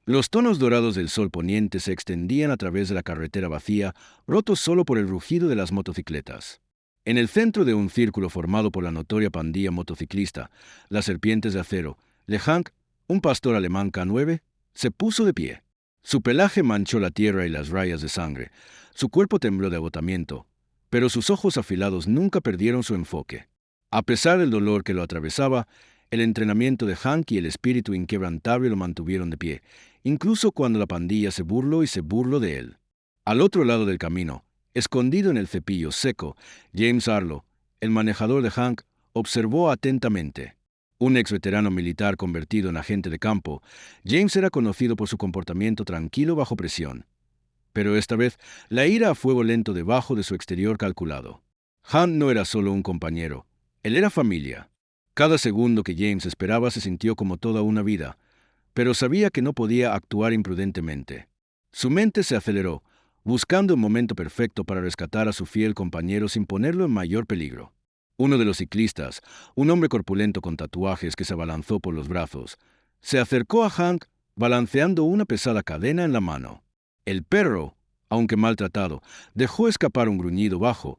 Los tonos dorados del sol poniente se extendían a través de la carretera vacía, rotos solo por el rugido de las motocicletas. En el centro de un círculo formado por la notoria pandilla motociclista, las serpientes de acero, Le Hank, un pastor alemán K9, se puso de pie. Su pelaje manchó la tierra y las rayas de sangre. Su cuerpo tembló de agotamiento, pero sus ojos afilados nunca perdieron su enfoque. A pesar del dolor que lo atravesaba, el entrenamiento de Hank y el espíritu inquebrantable lo mantuvieron de pie, incluso cuando la pandilla se burló y se burló de él. Al otro lado del camino, escondido en el cepillo seco, James Arlo, el manejador de Hank, observó atentamente. Un ex veterano militar convertido en agente de campo, James era conocido por su comportamiento tranquilo bajo presión. Pero esta vez, la ira a fuego lento debajo de su exterior calculado. Hank no era solo un compañero, él era familia. Cada segundo que James esperaba se sintió como toda una vida, pero sabía que no podía actuar imprudentemente. Su mente se aceleró, buscando un momento perfecto para rescatar a su fiel compañero sin ponerlo en mayor peligro. Uno de los ciclistas, un hombre corpulento con tatuajes que se abalanzó por los brazos, se acercó a Hank balanceando una pesada cadena en la mano. El perro, aunque maltratado, dejó escapar un gruñido bajo,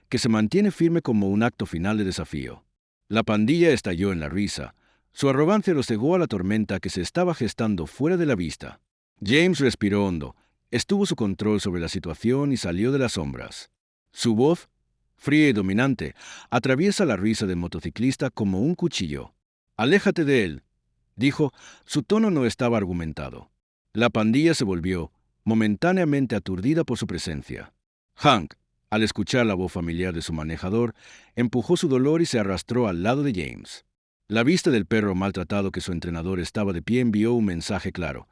que se mantiene firme como un acto final de desafío. La pandilla estalló en la risa. Su arrogancia lo cegó a la tormenta que se estaba gestando fuera de la vista. James respiró hondo, estuvo su control sobre la situación y salió de las sombras. Su voz, fría y dominante, atraviesa la risa del motociclista como un cuchillo. «Aléjate de él», dijo, su tono no estaba argumentado. La pandilla se volvió, momentáneamente aturdida por su presencia. Hank, al escuchar la voz familiar de su manejador, empujó su dolor y se arrastró al lado de James. La vista del perro maltratado que su entrenador estaba de pie envió un mensaje claro.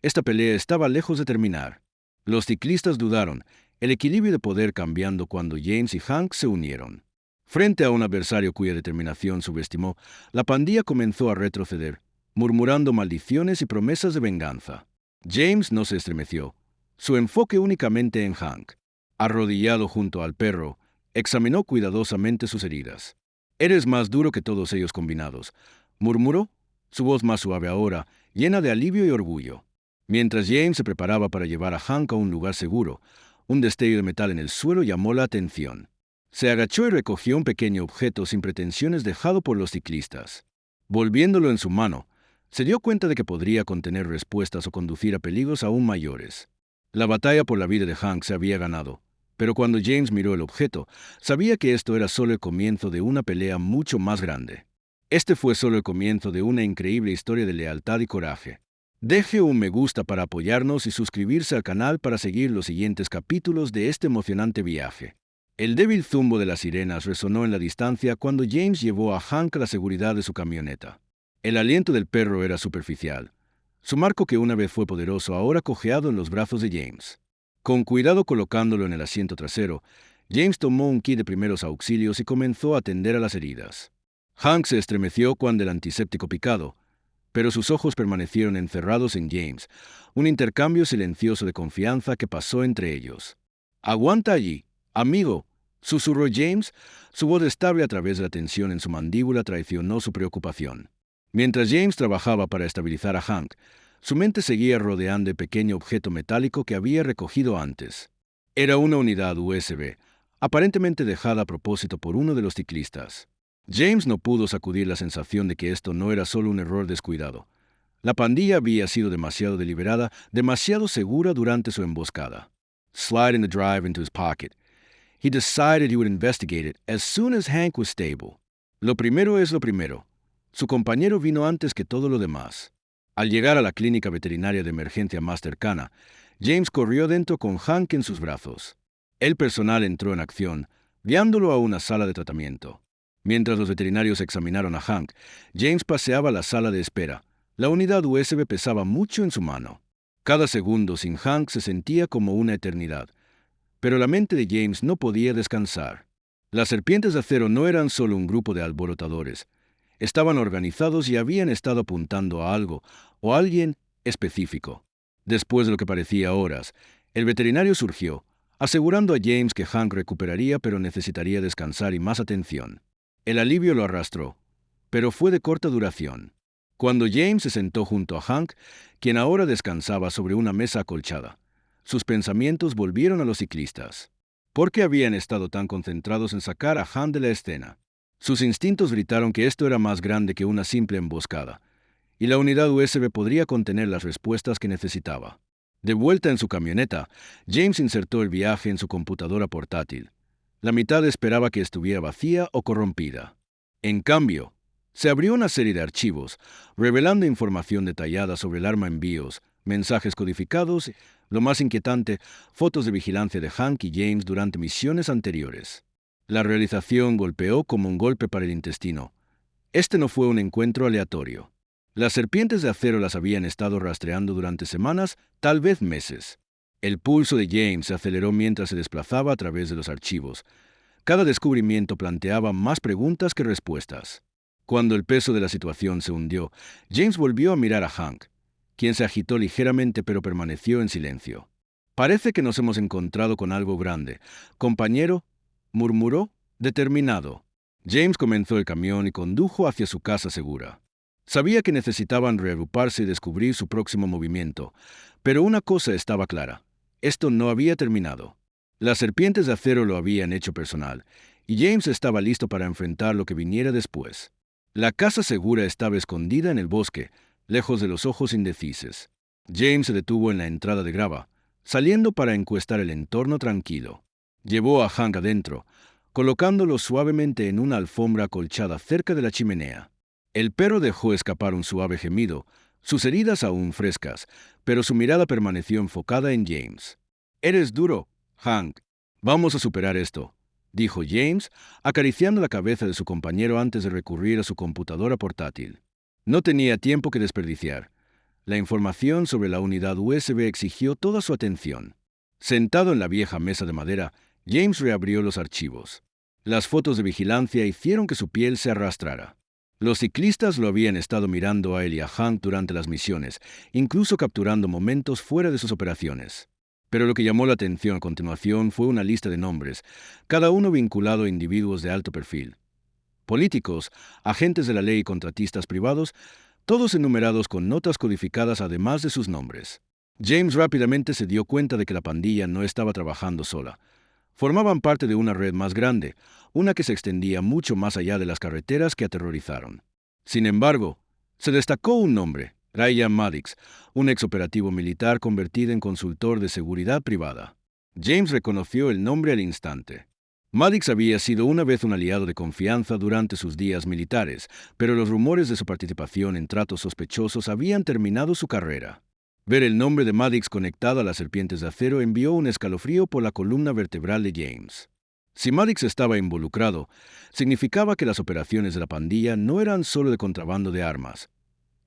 Esta pelea estaba lejos de terminar. Los ciclistas dudaron, el equilibrio de poder cambiando cuando James y Hank se unieron. Frente a un adversario cuya determinación subestimó, la pandilla comenzó a retroceder, murmurando maldiciones y promesas de venganza. James no se estremeció, su enfoque únicamente en Hank. Arrodillado junto al perro, examinó cuidadosamente sus heridas. «Eres más duro que todos ellos combinados», murmuró, su voz más suave ahora, llena de alivio y orgullo. Mientras James se preparaba para llevar a Hank a un lugar seguro, un destello de metal en el suelo llamó la atención. Se agachó y recogió un pequeño objeto sin pretensiones dejado por los ciclistas. Volviéndolo en su mano, se dio cuenta de que podría contener respuestas o conducir a peligros aún mayores. La batalla por la vida de Hank se había ganado, pero cuando James miró el objeto, sabía que esto era solo el comienzo de una pelea mucho más grande. Este fue solo el comienzo de una increíble historia de lealtad y coraje. Deje un me gusta para apoyarnos y suscribirse al canal para seguir los siguientes capítulos de este emocionante viaje. El débil zumbo de las sirenas resonó en la distancia cuando James llevó a Hank a la seguridad de su camioneta. El aliento del perro era superficial. Su marco, que una vez fue poderoso, ahora cojeado en los brazos de James. Con cuidado colocándolo en el asiento trasero, James tomó un kit de primeros auxilios y comenzó a atender a las heridas. Hank se estremeció cuando el antiséptico picado, pero sus ojos permanecieron encerrados en James, un intercambio silencioso de confianza que pasó entre ellos. «Aguanta allí, amigo», susurró James, su voz estable a través de la tensión en su mandíbula traicionó su preocupación. Mientras James trabajaba para estabilizar a Hank, su mente seguía rodeando el pequeño objeto metálico que había recogido antes. Era una unidad USB, aparentemente dejada a propósito por uno de los ciclistas. James no pudo sacudir la sensación de que esto no era solo un error descuidado. La pandilla había sido demasiado deliberada, demasiado segura durante su emboscada. Sliding the drive into his pocket, he decided he would investigate it as soon as Hank was stable. Lo primero es lo primero. Su compañero vino antes que todo lo demás. Al llegar a la clínica veterinaria de emergencia más cercana, James corrió dentro con Hank en sus brazos. El personal entró en acción, guiándolo a una sala de tratamiento. Mientras los veterinarios examinaron a Hank, James paseaba la sala de espera. La unidad USB pesaba mucho en su mano. Cada segundo sin Hank se sentía como una eternidad. Pero la mente de James no podía descansar. Las serpientes de acero no eran solo un grupo de alborotadores. Estaban organizados y habían estado apuntando a algo o a alguien específico. Después de lo que parecía horas, el veterinario surgió, asegurando a James que Hank recuperaría pero necesitaría descansar y más atención. El alivio lo arrastró, pero fue de corta duración. Cuando James se sentó junto a Hank, quien ahora descansaba sobre una mesa acolchada, sus pensamientos volvieron a los ciclistas. ¿Por qué habían estado tan concentrados en sacar a Hank de la escena? Sus instintos gritaron que esto era más grande que una simple emboscada, y la unidad USB podría contener las respuestas que necesitaba. De vuelta en su camioneta, James insertó el viaje en su computadora portátil. La mitad esperaba que estuviera vacía o corrompida. En cambio, se abrió una serie de archivos, revelando información detallada sobre el arma en BIOS, mensajes codificados, lo más inquietante, fotos de vigilancia de Hank y James durante misiones anteriores. La realización golpeó como un golpe para el intestino. Este no fue un encuentro aleatorio. Las serpientes de acero las habían estado rastreando durante semanas, tal vez meses. El pulso de James se aceleró mientras se desplazaba a través de los archivos. Cada descubrimiento planteaba más preguntas que respuestas. Cuando el peso de la situación se hundió, James volvió a mirar a Hank, quien se agitó ligeramente pero permaneció en silencio. «Parece que nos hemos encontrado con algo grande. Compañero», murmuró, determinado. James comenzó el camión y condujo hacia su casa segura. Sabía que necesitaban reagruparse y descubrir su próximo movimiento, pero una cosa estaba clara: esto no había terminado. Las serpientes de acero lo habían hecho personal, y James estaba listo para enfrentar lo que viniera después. La casa segura estaba escondida en el bosque, lejos de los ojos indecisos. James se detuvo en la entrada de grava, saliendo para encuestar el entorno tranquilo. Llevó a Hank adentro, colocándolo suavemente en una alfombra acolchada cerca de la chimenea. El perro dejó escapar un suave gemido, sus heridas aún frescas, pero su mirada permaneció enfocada en James. «Eres duro, Hank. Vamos a superar esto», dijo James, acariciando la cabeza de su compañero antes de recurrir a su computadora portátil. No tenía tiempo que desperdiciar. La información sobre la unidad USB exigió toda su atención. Sentado en la vieja mesa de madera, James reabrió los archivos. Las fotos de vigilancia hicieron que su piel se arrastrara. Los ciclistas lo habían estado mirando a él y a Hank durante las misiones, incluso capturando momentos fuera de sus operaciones. Pero lo que llamó la atención a continuación fue una lista de nombres, cada uno vinculado a individuos de alto perfil. Políticos, agentes de la ley y contratistas privados, todos enumerados con notas codificadas además de sus nombres. James rápidamente se dio cuenta de que la pandilla no estaba trabajando sola. Formaban parte de una red más grande, una que se extendía mucho más allá de las carreteras que aterrorizaron. Sin embargo, se destacó un nombre: Ryan Maddox, un exoperativo militar convertido en consultor de seguridad privada. James reconoció el nombre al instante. Maddox había sido una vez un aliado de confianza durante sus días militares, pero los rumores de su participación en tratos sospechosos habían terminado su carrera. Ver el nombre de Maddox conectado a las serpientes de acero envió un escalofrío por la columna vertebral de James. Si Maddox estaba involucrado, significaba que las operaciones de la pandilla no eran solo de contrabando de armas.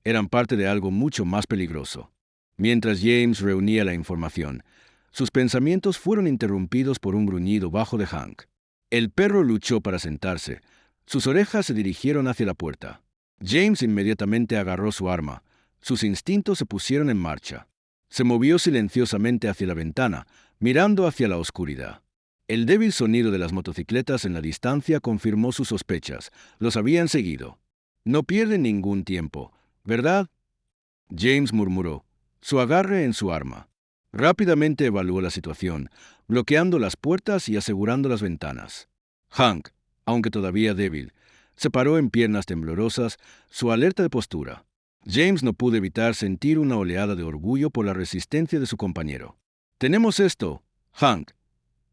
Eran parte de algo mucho más peligroso. Mientras James reunía la información, sus pensamientos fueron interrumpidos por un gruñido bajo de Hank. El perro luchó para sentarse. Sus orejas se dirigieron hacia la puerta. James inmediatamente agarró su arma. Sus instintos se pusieron en marcha. Se movió silenciosamente hacia la ventana, mirando hacia la oscuridad. El débil sonido de las motocicletas en la distancia confirmó sus sospechas. Los habían seguido. «No pierden ningún tiempo, ¿verdad?», James murmuró, su agarre en su arma. Rápidamente evaluó la situación, bloqueando las puertas y asegurando las ventanas. Hank, aunque todavía débil, se paró en piernas temblorosas, su alerta de postura. James no pudo evitar sentir una oleada de orgullo por la resistencia de su compañero. «Tenemos esto, Hank»,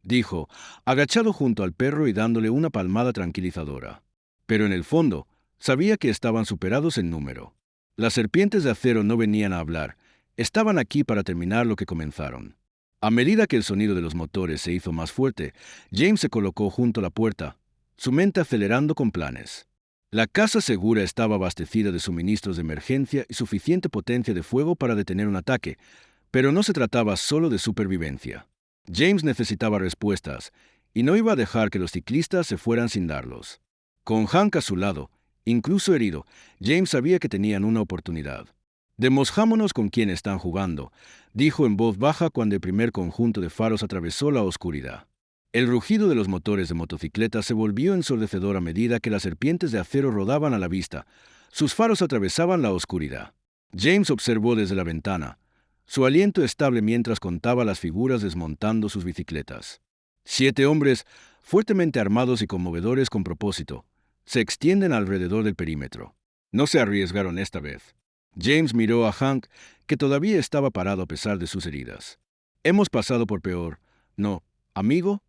dijo, agachado junto al perro y dándole una palmada tranquilizadora. Pero en el fondo, sabía que estaban superados en número. Las serpientes de acero no venían a hablar, estaban aquí para terminar lo que comenzaron. A medida que el sonido de los motores se hizo más fuerte, James se colocó junto a la puerta, su mente acelerando con planes. La casa segura estaba abastecida de suministros de emergencia y suficiente potencia de fuego para detener un ataque, pero no se trataba solo de supervivencia. James necesitaba respuestas, y no iba a dejar que los ciclistas se fueran sin darlos. Con Hank a su lado, incluso herido, James sabía que tenían una oportunidad. «Demosjámonos con quién están jugando», dijo en voz baja cuando el primer conjunto de faros atravesó la oscuridad. El rugido de los motores de motocicletas se volvió ensordecedor a medida que las serpientes de acero rodaban a la vista, Sus faros atravesaban la oscuridad. James observó desde la ventana, su aliento estable mientras contaba las figuras desmontando sus bicicletas. 7 hombres, fuertemente armados y conmovedores con propósito, se extienden alrededor del perímetro. No se arriesgaron esta vez. James miró a Hank, que todavía estaba parado a pesar de sus heridas. Hemos pasado por peor, ¿no, amigo?,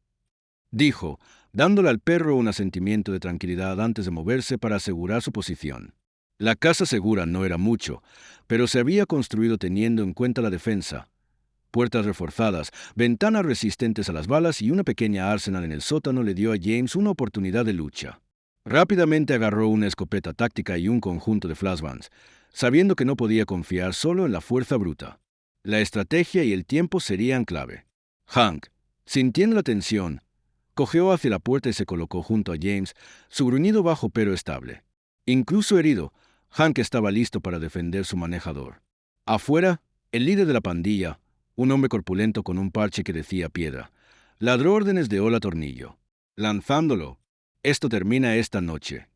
dijo, dándole al perro un asentimiento de tranquilidad antes de moverse para asegurar su posición. La casa segura no era mucho, pero se había construido teniendo en cuenta la defensa. Puertas reforzadas, ventanas resistentes a las balas y una pequeña arsenal en el sótano le dio a James una oportunidad de lucha. Rápidamente agarró una escopeta táctica y un conjunto de flashbangs, sabiendo que no podía confiar solo en la fuerza bruta. La estrategia y el tiempo serían clave. Hank, sintiendo la tensión, cojeó hacia la puerta y se colocó junto a James, su gruñido bajo pero estable. Incluso herido, Hank estaba listo para defender su manejador. Afuera, el líder de la pandilla, un hombre corpulento con un parche que decía piedra, ladró órdenes de hola tornillo, lanzándolo. «Esto termina esta noche»,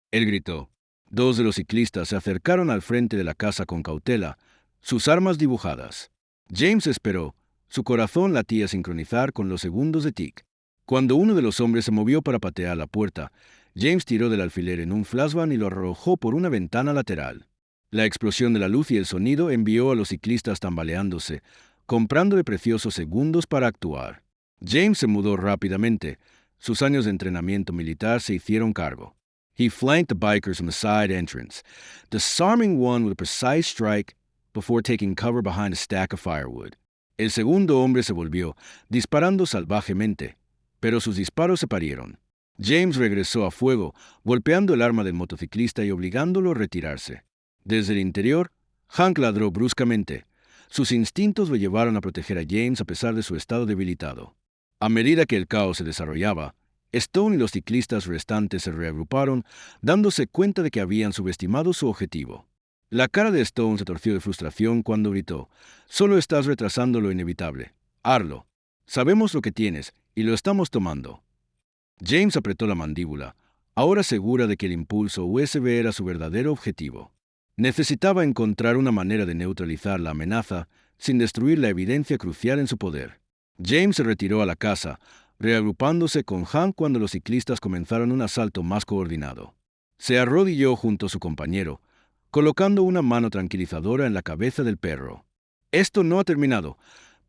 él gritó. 2 de los ciclistas se acercaron al frente de la casa con cautela, sus armas dibujadas. James esperó, su corazón latía a sincronizar con los segundos de tic. Cuando uno de los hombres se movió para patear la puerta, James tiró del alfiler en un flashbang y lo arrojó por una ventana lateral. La explosión de la luz y el sonido envió a los ciclistas tambaleándose, comprándole preciosos segundos para actuar. James se mudó rápidamente. Sus años de entrenamiento militar se hicieron cargo. He flanked the bikers from the side entrance, disarming one with a precise strike before taking cover behind a stack of firewood. El segundo hombre se volvió, disparando salvajemente, pero sus disparos se parieron. James regresó a fuego, golpeando el arma del motociclista y obligándolo a retirarse. Desde el interior, Hank ladró bruscamente. Sus instintos lo llevaron a proteger a James a pesar de su estado debilitado. A medida que el caos se desarrollaba, Stone y los ciclistas restantes se reagruparon, dándose cuenta de que habían subestimado su objetivo. La cara de Stone se torció de frustración cuando gritó: «Solo estás retrasando lo inevitable. Hazlo. Sabemos lo que tienes y lo estamos tomando». James apretó la mandíbula, ahora segura de que el impulso USB era su verdadero objetivo. Necesitaba encontrar una manera de neutralizar la amenaza sin destruir la evidencia crucial en su poder. James se retiró a la casa, reagrupándose con Hank cuando los ciclistas comenzaron un asalto más coordinado. Se arrodilló junto a su compañero, colocando una mano tranquilizadora en la cabeza del perro. «Esto no ha terminado,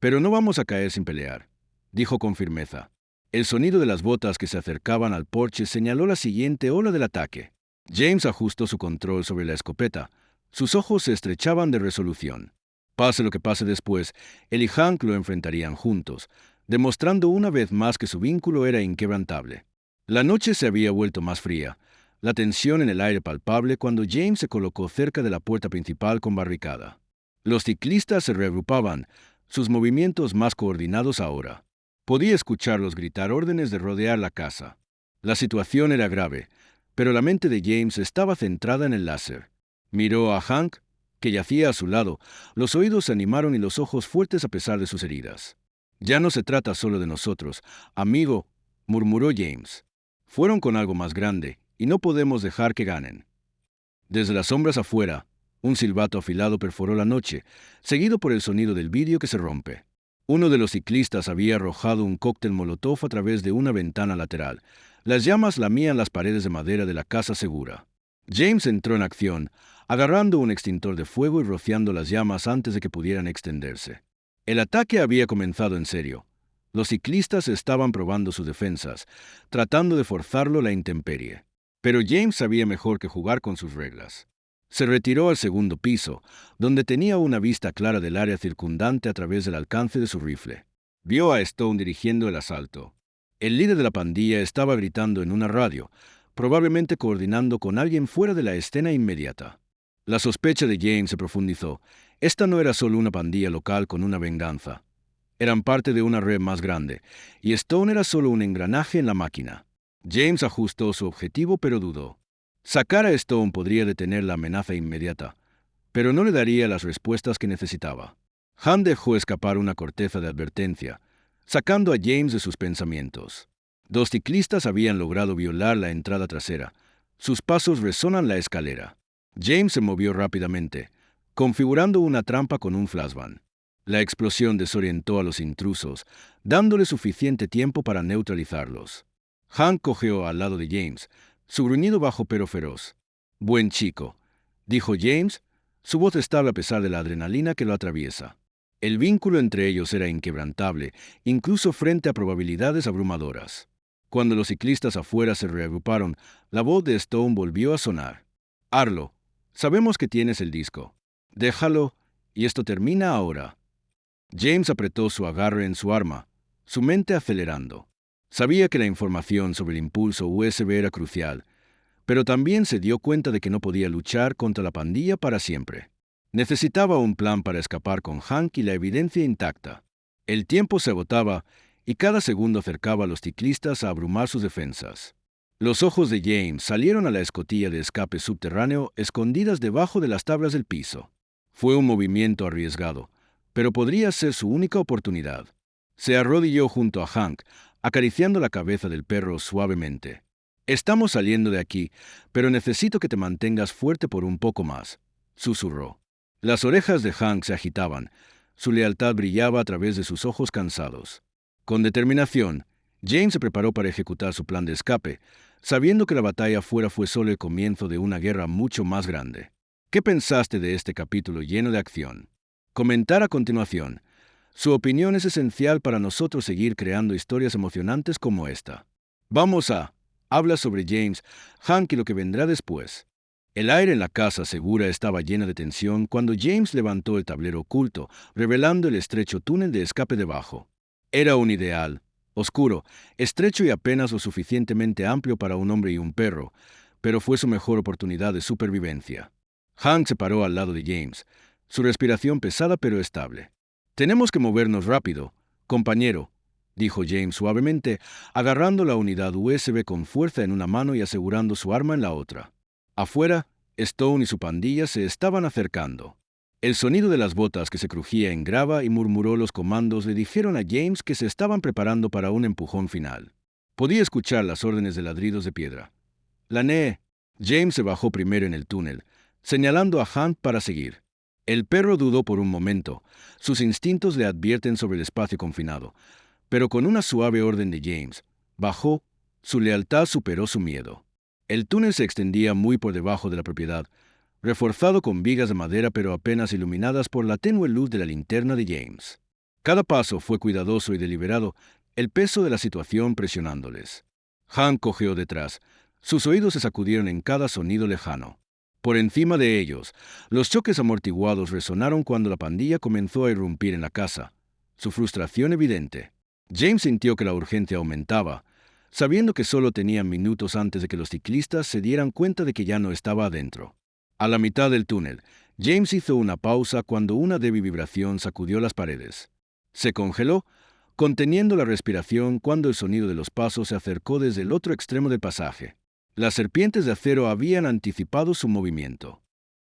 pero no vamos a caer sin pelear», dijo con firmeza. El sonido de las botas que se acercaban al porche señaló la siguiente ola del ataque. James ajustó su control sobre la escopeta. Sus ojos se estrechaban de resolución. Pase lo que pase después, él y Hank lo enfrentarían juntos, demostrando una vez más que su vínculo era inquebrantable. La noche se había vuelto más fría, la tensión en el aire palpable cuando James se colocó cerca de la puerta principal con barricada. Los ciclistas se reagrupaban, sus movimientos más coordinados ahora. Podía escucharlos gritar órdenes de rodear la casa. La situación era grave, pero la mente de James estaba centrada en el láser. Miró a Hank, que yacía a su lado, los oídos se animaron y los ojos fuertes a pesar de sus heridas. «Ya no se trata solo de nosotros, amigo», murmuró James. «Fueron con algo más grande, y no podemos dejar que ganen». Desde las sombras afuera, un silbato afilado perforó la noche, seguido por el sonido del vidrio que se rompe. Uno de los ciclistas había arrojado un cóctel molotov a través de una ventana lateral. Las llamas lamían las paredes de madera de la casa segura. James entró en acción, agarrando un extintor de fuego y rociando las llamas antes de que pudieran extenderse. El ataque había comenzado en serio. Los ciclistas estaban probando sus defensas, tratando de forzarlo a la intemperie. Pero James sabía mejor que jugar con sus reglas. Se retiró al segundo piso, donde tenía una vista clara del área circundante a través del alcance de su rifle. Vio a Stone dirigiendo el asalto. El líder de la pandilla estaba gritando en una radio, probablemente coordinando con alguien fuera de la escena inmediata. La sospecha de James se profundizó. Esta no era solo una pandilla local con una venganza. Eran parte de una red más grande, y Stone era solo un engranaje en la máquina. James ajustó su objetivo, pero dudó. Sacar a Stone podría detener la amenaza inmediata, pero no le daría las respuestas que necesitaba. Han dejó escapar una corteza de advertencia, sacando a James de sus pensamientos. 2 ciclistas habían logrado violar la entrada trasera. Sus pasos resonan la escalera. James se movió rápidamente, configurando una trampa con un flashbang. La explosión desorientó a los intrusos, dándole suficiente tiempo para neutralizarlos. Hank cojeó al lado de James, su gruñido bajo pero feroz. «Buen chico», dijo James, su voz estable a pesar de la adrenalina que lo atraviesa. El vínculo entre ellos era inquebrantable, incluso frente a probabilidades abrumadoras. Cuando los ciclistas afuera se reagruparon, la voz de Stone volvió a sonar. «Arlo, sabemos que tienes el disco. Déjalo, y esto termina ahora». James apretó su agarre en su arma, su mente acelerando. Sabía que la información sobre el impulso USB era crucial, pero también se dio cuenta de que no podía luchar contra la pandilla para siempre. Necesitaba un plan para escapar con Hank y la evidencia intacta. El tiempo se agotaba y cada segundo acercaba a los ciclistas a abrumar sus defensas. Los ojos de James salieron a la escotilla de escape subterráneo escondidas debajo de las tablas del piso. Fue un movimiento arriesgado, pero podría ser su única oportunidad. Se arrodilló junto a Hank, acariciando la cabeza del perro suavemente. «Estamos saliendo de aquí, pero necesito que te mantengas fuerte por un poco más», susurró. Las orejas de Hank se agitaban, su lealtad brillaba a través de sus ojos cansados. Con determinación, James se preparó para ejecutar su plan de escape, sabiendo que la batalla afuera fue solo el comienzo de una guerra mucho más grande. ¿Qué pensaste de este capítulo lleno de acción? Comentar a continuación. Su opinión es esencial para nosotros seguir creando historias emocionantes como esta. Vamos a... Habla sobre James, Hank y lo que vendrá después. El aire en la casa segura estaba llena de tensión cuando James levantó el tablero oculto, revelando el estrecho túnel de escape debajo. Era un ideal, oscuro, estrecho y apenas lo suficientemente amplio para un hombre y un perro, pero fue su mejor oportunidad de supervivencia. Hank se paró al lado de James, su respiración pesada pero estable. «Tenemos que movernos rápido, compañero», dijo James suavemente, agarrando la unidad USB con fuerza en una mano y asegurando su arma en la otra. Afuera, Stone y su pandilla se estaban acercando. El sonido de las botas que se crujía en grava y murmuró los comandos le dijeron a James que se estaban preparando para un empujón final. Podía escuchar las órdenes de ladridos de piedra. «Lané». James se bajó primero en el túnel, señalando a Hank para seguir. El perro dudó por un momento. Sus instintos le advierten sobre el espacio confinado. Pero con una suave orden de James, bajó, su lealtad superó su miedo. El túnel se extendía muy por debajo de la propiedad, reforzado con vigas de madera pero apenas iluminadas por la tenue luz de la linterna de James. Cada paso fue cuidadoso y deliberado, el peso de la situación presionándoles. Hank cojeó detrás. Sus oídos se sacudieron en cada sonido lejano. Por encima de ellos, los choques amortiguados resonaron cuando la pandilla comenzó a irrumpir en la casa, su frustración evidente. James sintió que la urgencia aumentaba, sabiendo que solo tenían minutos antes de que los ciclistas se dieran cuenta de que ya no estaba adentro. A la mitad del túnel, James hizo una pausa cuando una débil vibración sacudió las paredes. Se congeló, conteniendo la respiración cuando el sonido de los pasos se acercó desde el otro extremo del pasaje. Las serpientes de acero habían anticipado su movimiento.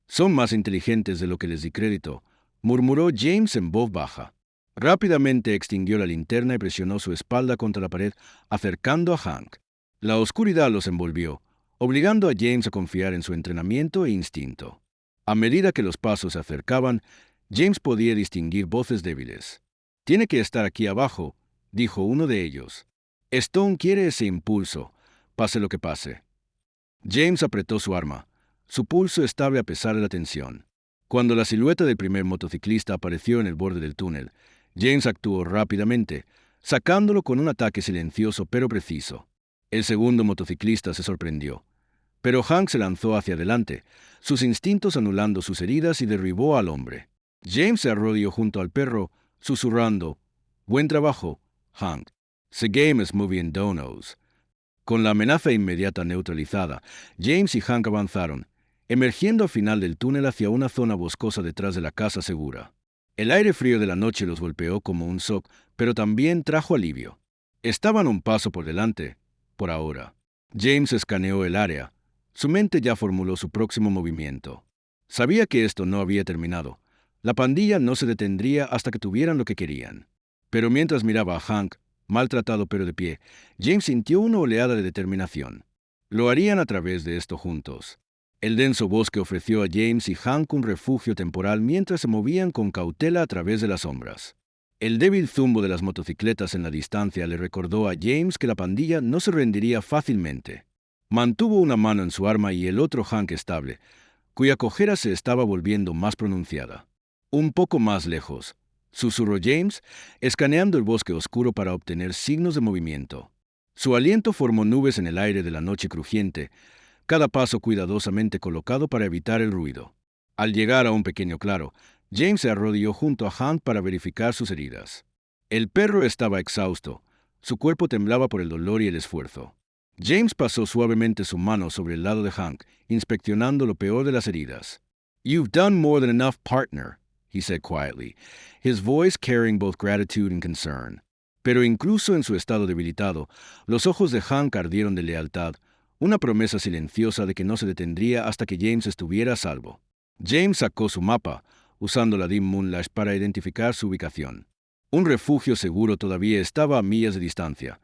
«Son más inteligentes de lo que les di crédito», murmuró James en voz baja. Rápidamente extinguió la linterna y presionó su espalda contra la pared, acercando a Hank. La oscuridad los envolvió, obligando a James a confiar en su entrenamiento e instinto. A medida que los pasos se acercaban, James podía distinguir voces débiles. «Tiene que estar aquí abajo», dijo uno de ellos. «Stone quiere ese impulso, pase lo que pase». James apretó su arma, su pulso estable a pesar de la tensión. Cuando la silueta del primer motociclista apareció en el borde del túnel, James actuó rápidamente, sacándolo con un ataque silencioso pero preciso. El segundo motociclista se sorprendió. Pero Hank se lanzó hacia adelante, sus instintos anulando sus heridas y derribó al hombre. James se arrodilló junto al perro, susurrando, «Buen trabajo, Hank. The game is moving donos». Con la amenaza inmediata neutralizada, James y Hank avanzaron, emergiendo al final del túnel hacia una zona boscosa detrás de la casa segura. El aire frío de la noche los golpeó como un shock, pero también trajo alivio. Estaban un paso por delante, por ahora. James escaneó el área. Su mente ya formuló su próximo movimiento. Sabía que esto no había terminado. La pandilla no se detendría hasta que tuvieran lo que querían. Pero mientras miraba a Hank, maltratado pero de pie, James sintió una oleada de determinación. Lo harían a través de esto juntos. El denso bosque ofreció a James y Hank un refugio temporal mientras se movían con cautela a través de las sombras. El débil zumbo de las motocicletas en la distancia le recordó a James que la pandilla no se rendiría fácilmente. Mantuvo una mano en su arma y el otro Hank estable, cuya cojera se estaba volviendo más pronunciada. Un poco más lejos, susurró James, escaneando el bosque oscuro para obtener signos de movimiento. Su aliento formó nubes en el aire de la noche crujiente, cada paso cuidadosamente colocado para evitar el ruido. Al llegar a un pequeño claro, James se arrodilló junto a Hank para verificar sus heridas. El perro estaba exhausto, su cuerpo temblaba por el dolor y el esfuerzo. James pasó suavemente su mano sobre el lado de Hank, inspeccionando lo peor de las heridas. "You've done more than enough, partner," he said quietly, his voice carrying both gratitude and concern. Pero incluso en su estado debilitado, los ojos de Hank ardieron de lealtad, una promesa silenciosa de que no se detendría hasta que James estuviera a salvo. James sacó su mapa, usando la dim moonlash para identificar su ubicación. Un refugio seguro todavía estaba a millas de distancia,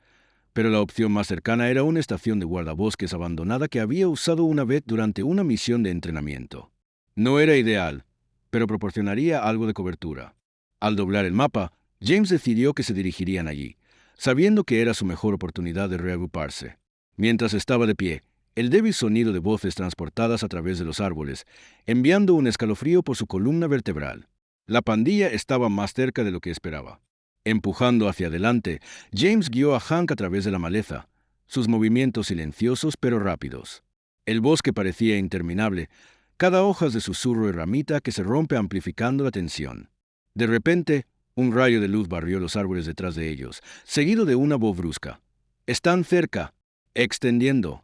pero la opción más cercana era una estación de guardabosques abandonada que había usado una vez durante una misión de entrenamiento. No era ideal, pero proporcionaría algo de cobertura. Al doblar el mapa, James decidió que se dirigirían allí, sabiendo que era su mejor oportunidad de reagruparse. Mientras estaba de pie, el débil sonido de voces transportadas a través de los árboles, enviando un escalofrío por su columna vertebral. La pandilla estaba más cerca de lo que esperaba. Empujando hacia adelante, James guió a Hank a través de la maleza, sus movimientos silenciosos pero rápidos. El bosque parecía interminable, cada hoja de susurro y ramita que se rompe amplificando la tensión. De repente, un rayo de luz barrió los árboles detrás de ellos, seguido de una voz brusca. «Están cerca, extendiendo».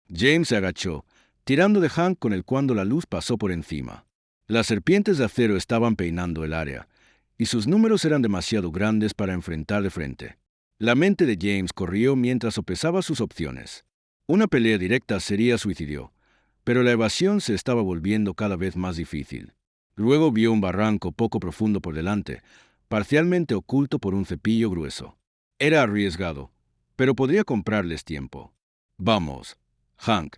James se agachó, tirando de Hank con él cuando la luz pasó por encima. Las serpientes de acero estaban peinando el área, y sus números eran demasiado grandes para enfrentar de frente. La mente de James corrió mientras sopesaba sus opciones. Una pelea directa sería suicidio, pero la evasión se estaba volviendo cada vez más difícil. Luego vio un barranco poco profundo por delante, parcialmente oculto por un cepillo grueso. Era arriesgado, pero podría comprarles tiempo. «Vamos, Hank»,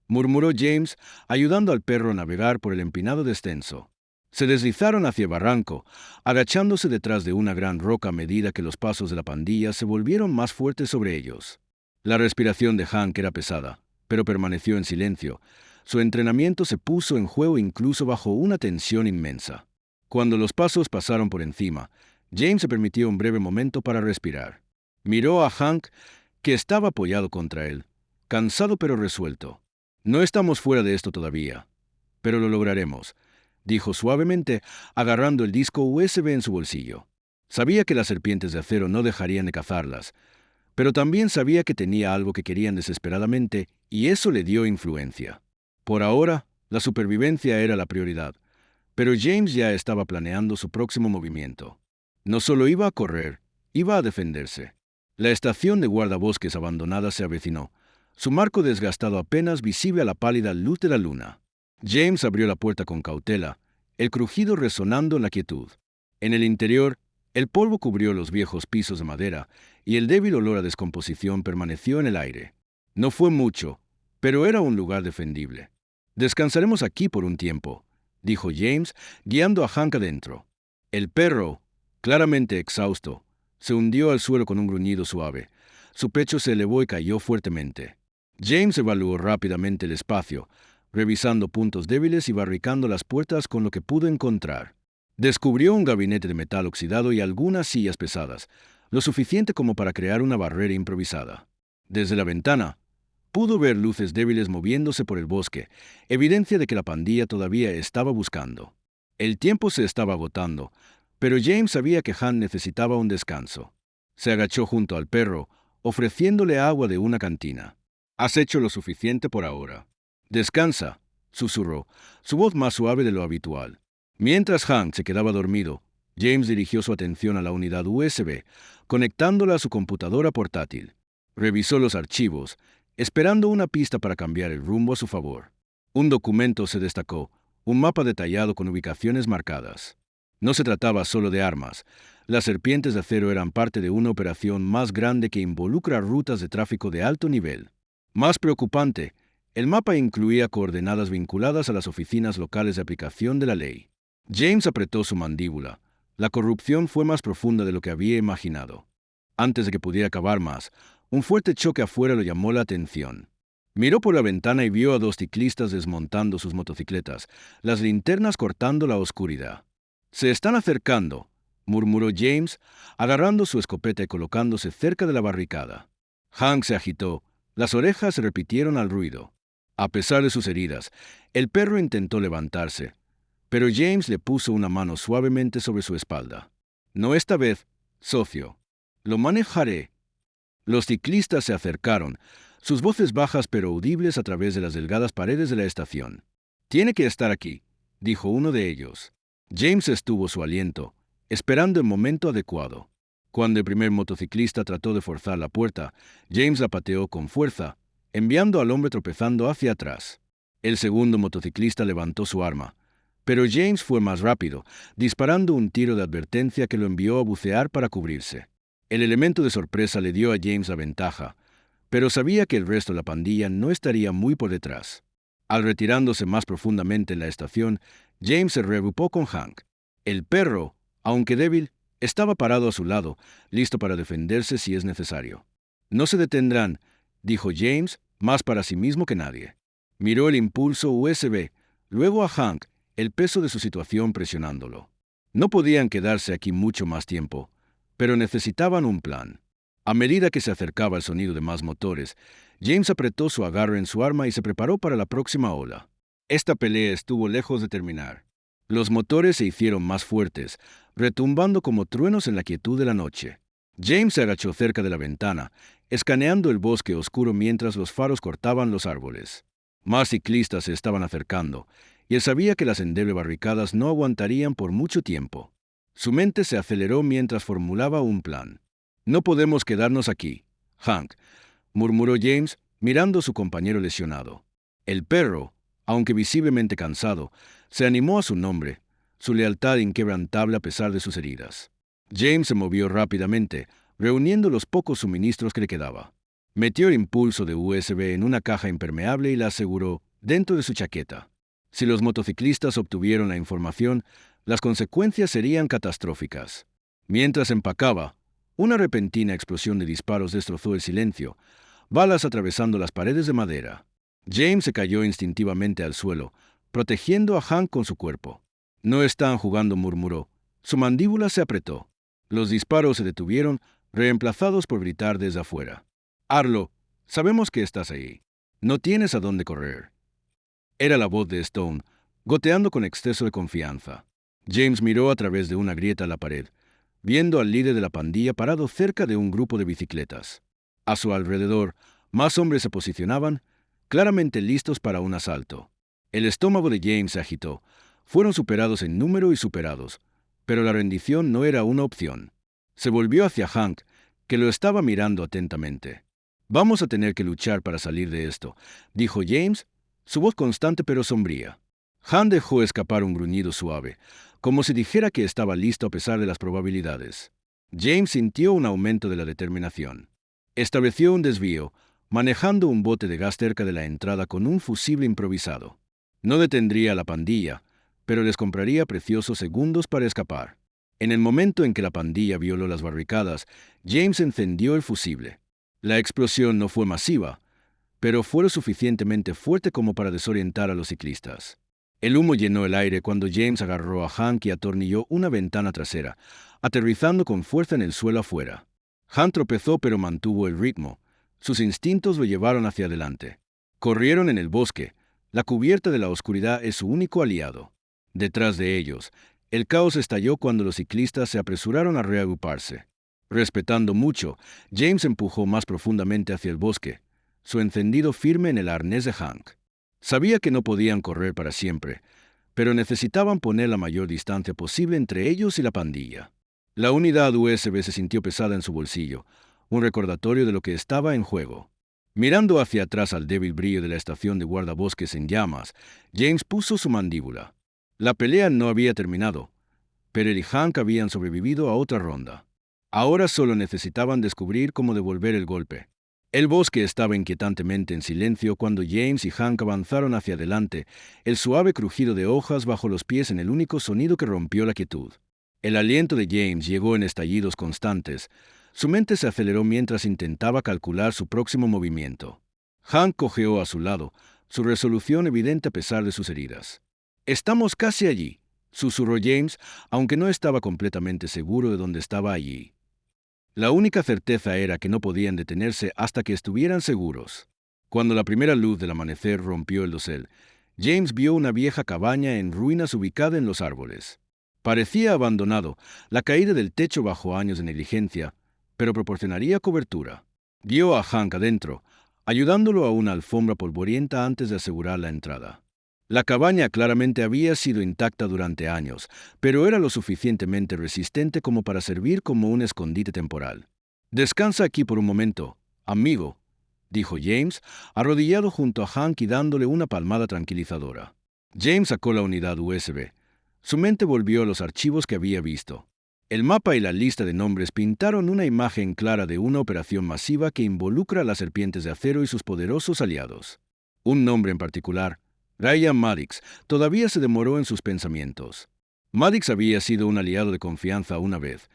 murmuró James, ayudando al perro a navegar por el empinado descenso. Se deslizaron hacia el barranco, agachándose detrás de una gran roca a medida que los pasos de la pandilla se volvieron más fuertes sobre ellos. La respiración de Hank era pesada, pero permaneció en silencio. Su entrenamiento se puso en juego incluso bajo una tensión inmensa. Cuando los pasos pasaron por encima, James se permitió un breve momento para respirar. Miró a Hank, que estaba apoyado contra él, cansado pero resuelto. «No estamos fuera de esto todavía, pero lo lograremos», dijo suavemente, agarrando el disco USB en su bolsillo. Sabía que las serpientes de acero no dejarían de cazarlas, pero también sabía que tenía algo que querían desesperadamente, y eso le dio influencia. Por ahora, la supervivencia era la prioridad, pero James ya estaba planeando su próximo movimiento. No solo iba a correr, iba a defenderse. La estación de guardabosques abandonada se avecinó, su marco desgastado apenas visible a la pálida luz de la luna. James abrió la puerta con cautela, el crujido resonando en la quietud. En el interior, el polvo cubrió los viejos pisos de madera y el débil olor a descomposición permaneció en el aire. No fue mucho, pero era un lugar defendible. «Descansaremos aquí por un tiempo», dijo James, guiando a Hank adentro. El perro, claramente exhausto, se hundió al suelo con un gruñido suave. Su pecho se elevó y cayó fuertemente. James evaluó rápidamente el espacio, revisando puntos débiles y barricando las puertas con lo que pudo encontrar. Descubrió un gabinete de metal oxidado y algunas sillas pesadas, lo suficiente como para crear una barrera improvisada. Desde la ventana, pudo ver luces débiles moviéndose por el bosque, evidencia de que la pandilla todavía estaba buscando. El tiempo se estaba agotando, pero James sabía que Han necesitaba un descanso. Se agachó junto al perro, ofreciéndole agua de una cantina. «Has hecho lo suficiente por ahora. Descansa», susurró, su voz más suave de lo habitual. Mientras Hank se quedaba dormido, James dirigió su atención a la unidad USB, conectándola a su computadora portátil. Revisó los archivos, esperando una pista para cambiar el rumbo a su favor. Un documento se destacó, un mapa detallado con ubicaciones marcadas. No se trataba solo de armas. Las serpientes de acero eran parte de una operación más grande que involucra rutas de tráfico de alto nivel. Más preocupante, El mapa incluía coordenadas vinculadas a las oficinas locales de aplicación de la ley. James apretó su mandíbula. La corrupción fue más profunda de lo que había imaginado. Antes de que pudiera cavar más, un fuerte choque afuera lo llamó la atención. Miró por la ventana y vio a dos ciclistas desmontando sus motocicletas, las linternas cortando la oscuridad. «Se están acercando», murmuró James, agarrando su escopeta y colocándose cerca de la barricada. Hank se agitó, las orejas se repitieron al ruido. A pesar de sus heridas, el perro intentó levantarse, pero James le puso una mano suavemente sobre su espalda. «No esta vez, socio. Lo manejaré». Los ciclistas se acercaron, sus voces bajas pero audibles a través de las delgadas paredes de la estación. «Tiene que estar aquí», dijo uno de ellos. James estuvo su aliento, esperando el momento adecuado. Cuando el primer motociclista trató de forzar la puerta, James la pateó con fuerza, enviando al hombre tropezando hacia atrás. El segundo motociclista levantó su arma, pero James fue más rápido, disparando un tiro de advertencia que lo envió a bucear para cubrirse. El elemento de sorpresa le dio a James la ventaja, pero sabía que el resto de la pandilla no estaría muy por detrás. Al retirándose más profundamente en la estación, James se reagrupó con Hank. El perro, aunque débil, estaba parado a su lado, listo para defenderse si es necesario. «No se detendrán», dijo James, más para sí mismo que nadie. Miró el impulso USB, luego a Hank, el peso de su situación presionándolo. No podían quedarse aquí mucho más tiempo, pero necesitaban un plan. A medida que se acercaba el sonido de más motores, James apretó su agarre en su arma y se preparó para la próxima ola. Esta pelea estuvo lejos de terminar. Los motores se hicieron más fuertes, retumbando como truenos en la quietud de la noche. James se agachó cerca de la ventana, escaneando el bosque oscuro mientras los faros cortaban los árboles. Más ciclistas se estaban acercando, y él sabía que las endebles barricadas no aguantarían por mucho tiempo. Su mente se aceleró mientras formulaba un plan. «No podemos quedarnos aquí, Hank», murmuró James, mirando a su compañero lesionado. El perro, aunque visiblemente cansado, se animó a su nombre, su lealtad inquebrantable a pesar de sus heridas. James se movió rápidamente, reuniendo los pocos suministros que le quedaba. Metió el impulso de USB en una caja impermeable y la aseguró dentro de su chaqueta. Si los motociclistas obtuvieron la información, las consecuencias serían catastróficas. Mientras empacaba, una repentina explosión de disparos destrozó el silencio, balas atravesando las paredes de madera. James se cayó instintivamente al suelo, protegiendo a Hank con su cuerpo. «No están jugando», murmuró. Su mandíbula se apretó. Los disparos se detuvieron, reemplazados por gritar desde afuera. «Arlo, sabemos que estás ahí. No tienes a dónde correr». Era la voz de Stone, goteando con exceso de confianza. James miró a través de una grieta a la pared, viendo al líder de la pandilla parado cerca de un grupo de bicicletas. A su alrededor, más hombres se posicionaban, claramente listos para un asalto. El estómago de James se agitó. Fueron superados en número y superados, pero la rendición no era una opción. Se volvió hacia Hank, que lo estaba mirando atentamente. «Vamos a tener que luchar para salir de esto», dijo James, su voz constante pero sombría. Hank dejó escapar un gruñido suave, como si dijera que estaba listo a pesar de las probabilidades. James sintió un aumento de la determinación. Estableció un desvío, manejando un bote de gas cerca de la entrada con un fusible improvisado. No detendría a la pandilla, pero les compraría preciosos segundos para escapar. En el momento en que la pandilla violó las barricadas, James encendió el fusible. La explosión no fue masiva, pero fue lo suficientemente fuerte como para desorientar a los ciclistas. El humo llenó el aire cuando James agarró a Hank y atornilló una ventana trasera, aterrizando con fuerza en el suelo afuera. Hank tropezó pero mantuvo el ritmo. Sus instintos lo llevaron hacia adelante. Corrieron en el bosque. La cubierta de la oscuridad es su único aliado. Detrás de ellos, el caos estalló cuando los ciclistas se apresuraron a reagruparse. Respetando mucho, James empujó más profundamente hacia el bosque, su encendido firme en el arnés de Hank. Sabía que no podían correr para siempre, pero necesitaban poner la mayor distancia posible entre ellos y la pandilla. La unidad USB se sintió pesada en su bolsillo, un recordatorio de lo que estaba en juego. Mirando hacia atrás al débil brillo de la estación de guardabosques en llamas, James puso su mandíbula. La pelea no había terminado, pero él y Hank habían sobrevivido a otra ronda. Ahora solo necesitaban descubrir cómo devolver el golpe. El bosque estaba inquietantemente en silencio cuando James y Hank avanzaron hacia adelante, el suave crujido de hojas bajo los pies en el único sonido que rompió la quietud. El aliento de James llegó en estallidos constantes. Su mente se aceleró mientras intentaba calcular su próximo movimiento. Hank cojeó a su lado, su resolución evidente a pesar de sus heridas. «Estamos casi allí», susurró James, aunque no estaba completamente seguro de dónde estaba allí. La única certeza era que no podían detenerse hasta que estuvieran seguros. Cuando la primera luz del amanecer rompió el dosel, James vio una vieja cabaña en ruinas ubicada en los árboles. Parecía abandonado, la caída del techo bajo años de negligencia, pero proporcionaría cobertura. Vio a Hank adentro, ayudándolo a una alfombra polvorienta antes de asegurar la entrada. La cabaña claramente había sido intacta durante años, pero era lo suficientemente resistente como para servir como un escondite temporal. «Descansa aquí por un momento, amigo», dijo James, arrodillado junto a Hank y dándole una palmada tranquilizadora. James sacó la unidad USB. Su mente volvió a los archivos que había visto. El mapa y la lista de nombres pintaron una imagen clara de una operación masiva que involucra a las serpientes de acero y sus poderosos aliados. Un nombre en particular, Ryan Maddox, todavía se demoró en sus pensamientos. Maddox había sido un aliado de confianza una vez,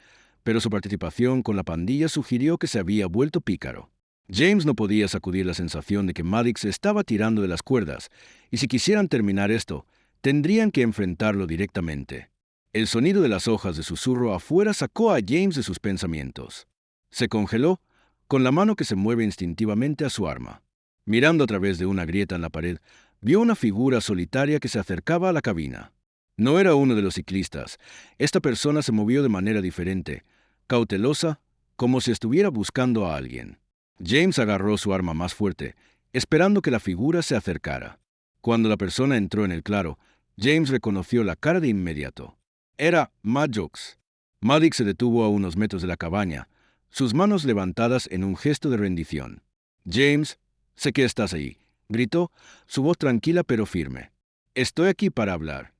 pero su participación con la pandilla sugirió que se había vuelto pícaro. James no podía sacudir la sensación de que Maddox estaba tirando de las cuerdas, y si quisieran terminar esto, tendrían que enfrentarlo directamente. El sonido de las hojas de susurro afuera sacó a James de sus pensamientos. Se congeló, con la mano que se mueve instintivamente a su arma. Mirando a través de una grieta en la pared, vio una figura solitaria que se acercaba a la cabina. No era uno de los ciclistas. Esta persona se movió de manera diferente, cautelosa, como si estuviera buscando a alguien. James agarró su arma más fuerte, esperando que la figura se acercara. Cuando la persona entró en el claro, James reconoció la cara de inmediato. Era Maddox. Maddox se detuvo a unos metros de la cabaña, sus manos levantadas en un gesto de rendición. «James, sé que estás ahí», gritó, su voz tranquila pero firme. «Estoy aquí para hablar».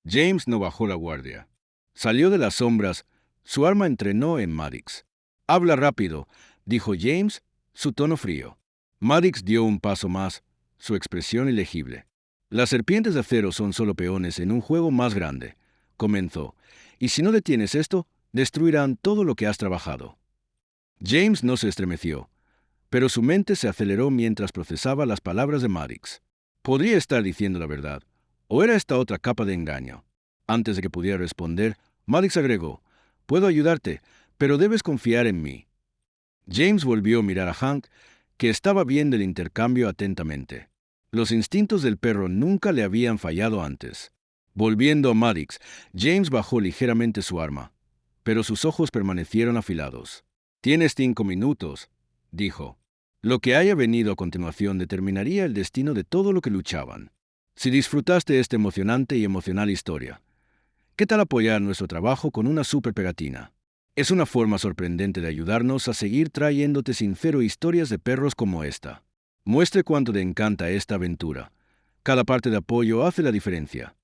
James no bajó la guardia. Salió de las sombras, su arma entrenó en Maddox. «Habla rápido», dijo James, su tono frío. Maddox dio un paso más, su expresión ilegible. «Las serpientes de acero son solo peones en un juego más grande», comenzó, «y si no detienes esto, destruirán todo lo que has trabajado». James no se estremeció, pero su mente se aceleró mientras procesaba las palabras de Maddox. Podría estar diciendo la verdad, o era esta otra capa de engaño. Antes de que pudiera responder, Maddox agregó, «Puedo ayudarte, pero debes confiar en mí». James volvió a mirar a Hank, que estaba viendo el intercambio atentamente. Los instintos del perro nunca le habían fallado antes. Volviendo a Maddox, James bajó ligeramente su arma, pero sus ojos permanecieron afilados. «Tienes 5 minutos», dijo. Lo que haya venido a continuación determinaría el destino de todo lo que luchaban. Si disfrutaste esta emocionante y emocional historia, ¿qué tal apoyar nuestro trabajo con una super pegatina? Es una forma sorprendente de ayudarnos a seguir trayéndote sincero historias de perros como esta. Muestre cuánto te encanta esta aventura. Cada parte de apoyo hace la diferencia.